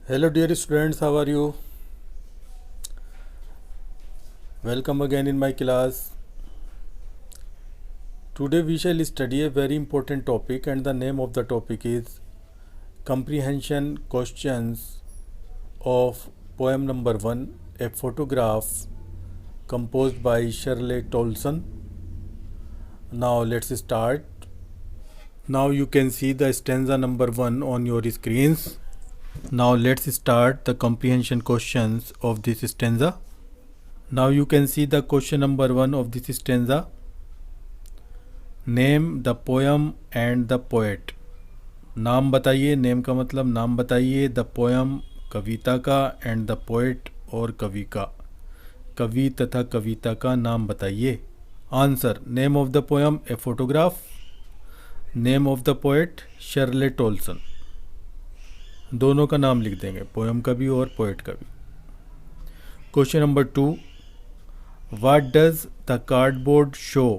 Hello, dear students, how are you? Welcome again in my class. Today, we shall study a very important topic, and the name of the topic is Comprehension Questions of Poem number 1, a photograph composed by Shirley Tolson. Now, let's start. Now, you can see the stanza number 1 on your screens. Now, let's start the comprehension questions of this stanza. Now you can see the question number 1 of this stanza. Name the poem and the poet. नाम बताइए, name का मतलब नाम बताइए, the poem कविता का, and the poet और कवि का, कवि तथा कविता का नाम बताइए. Answer: name of the poem a photograph, name of the poet Shirley Toulson. दोनों का नाम लिख देंगे, पोएम का भी और पोएट का भी. Question number 2. What does the cardboard show?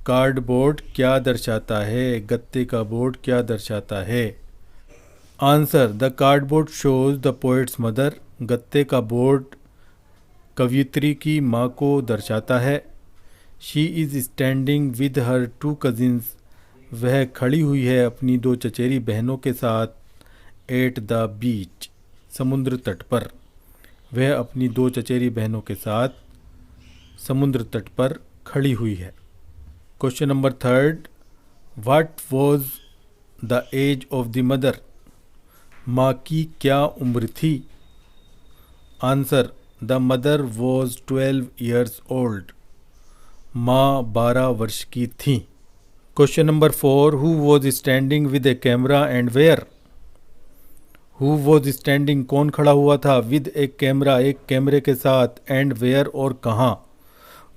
Cardboard क्या दर्शाता है, गत्ते का बोर्ड क्या दर्शाता है. Answer: the cardboard shows the poet's mother. गत्ते का बोर्ड कवियत्री की माँ को दर्शाता है. She is standing with her two cousins. वह खड़ी हुई है अपनी दो चचेरी बहनों के साथ. एट द बीच, समुद्र तट पर. वह अपनी दो चचेरी बहनों के साथ समुद्र तट पर खड़ी हुई है. Question number 3. What was the age of the mother? माँ की क्या उम्र थी? Answer: the mother was 12 years old. माँ 12 वर्ष की थी. Question number 4. Who was standing with a camera and where? Who was standing, कौन खड़ा हुआ था, विद एक कैमरा, एक कैमरे के साथ, एंड वेयर और कहाँ.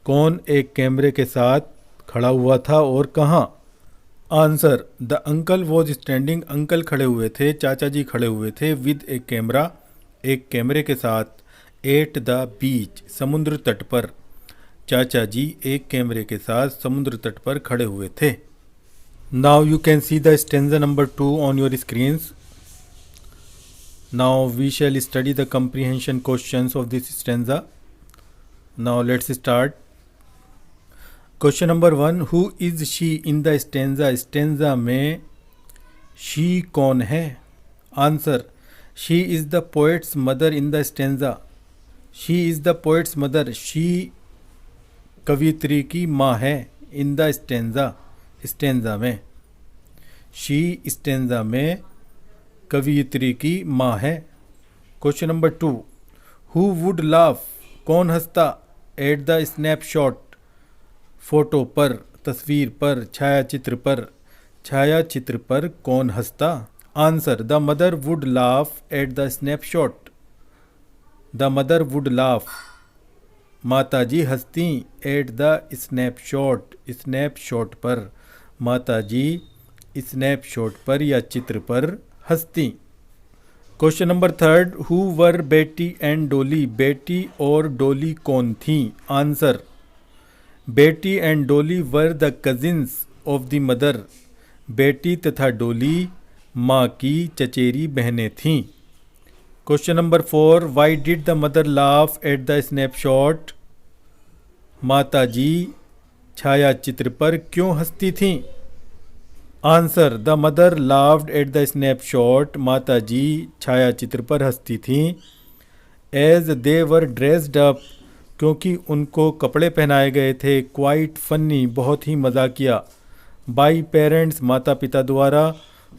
कौन एक कैमरे के साथ खड़ा हुआ था और कहाँ. Answer: the uncle was standing. Uncle खड़े हुए थे, चाचा जी खड़े हुए थे, विद एक कैमरा, एक कैमरे के साथ, एट द बीच, समुद्र तट पर. चाचा जी एक कैमरे के साथ समुद्र तट पर खड़े हुए थे. Now you can see the stanza number 2 on your screens. Now we shall study the comprehension questions of this stanza. Now let's start. Question number 1. Who is she in the stanza? Stanza में she कौन है? Answer: she is the poet's mother in the stanza. She is the poet's mother. She कवियत्री की माँ है. In the stanza, stanza में. she stanza में कवियत्री की माँ है. Question number 2. Who would laugh, कौन हंसता, एट द स्नैपशॉट, फोटो पर, तस्वीर पर, छायाचित्र पर. छायाचित्र पर कौन हंसता. Answer: the mother would laugh at the snapshot. The mother would laugh, माता जी हंसती, एट द स्नैपशॉट, स्नैपशॉट पर. माता जी स्नैपशॉट पर या चित्र पर हंसती. Question number 3. हु वर बेटी एंड डोली? बेटी और डोली कौन थी? Answer: Betty and Dolly were the cousins of the mother. Betty तथा डोली माँ की चचेरी बहनें थीं. Question number 4. Why did the mother laugh at the snapshot? माता जी छायाचित्र पर क्यों हंसती थीं? Answer: the mother laughed at the snapshot. माता जी छायाचित्र पर हंसती थीं. As they were dressed up, क्योंकि उनको कपड़े पहनाए गए थे. क्वाइट फनी, बहुत ही मजाकिया. बाई पेरेंट्स, माता पिता द्वारा.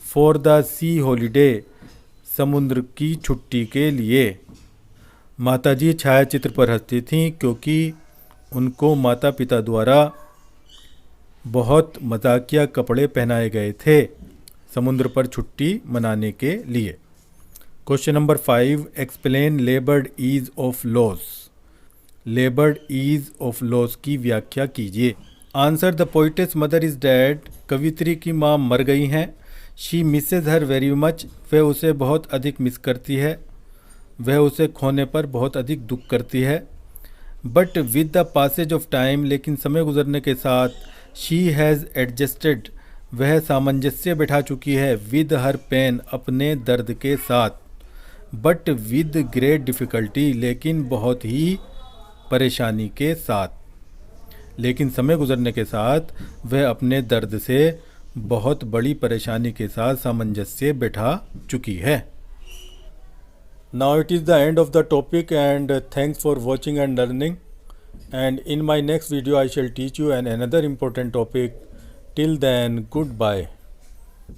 फॉर द सी हॉलीडे, समुद्र की छुट्टी के लिए. माता जी छायाचित्र पर हंसती थीं क्योंकि उनको माता पिता द्वारा बहुत मजाकिया कपड़े पहनाए गए थे समुद्र पर छुट्टी मनाने के लिए. Question number 5. Explain laboured ease of loss. Laboured ease of loss की व्याख्या कीजिए. Answer: the poetess mother is dead. कवित्री की माँ मर गई हैं. She misses her very much. वह उसे बहुत अधिक मिस करती है. वह उसे खोने पर बहुत अधिक दुख करती है. But with the passage of time, लेकिन समय गुजरने के साथ, शी हैज़ एडजस्टेड, वह सामंजस्य बिठा चुकी है विद हर पेन अपने दर्द के साथ, बट विद ग्रेट डिफ़िकल्टी लेकिन बहुत ही परेशानी के साथ। लेकिन समय गुजरने के साथ वह अपने दर्द से बहुत बड़ी परेशानी के साथ सामंजस्य बिठा चुकी है। Now it is the end of the topic, and thanks for watching and learning. And in my next video I shall teach you another important topic. Till then, goodbye.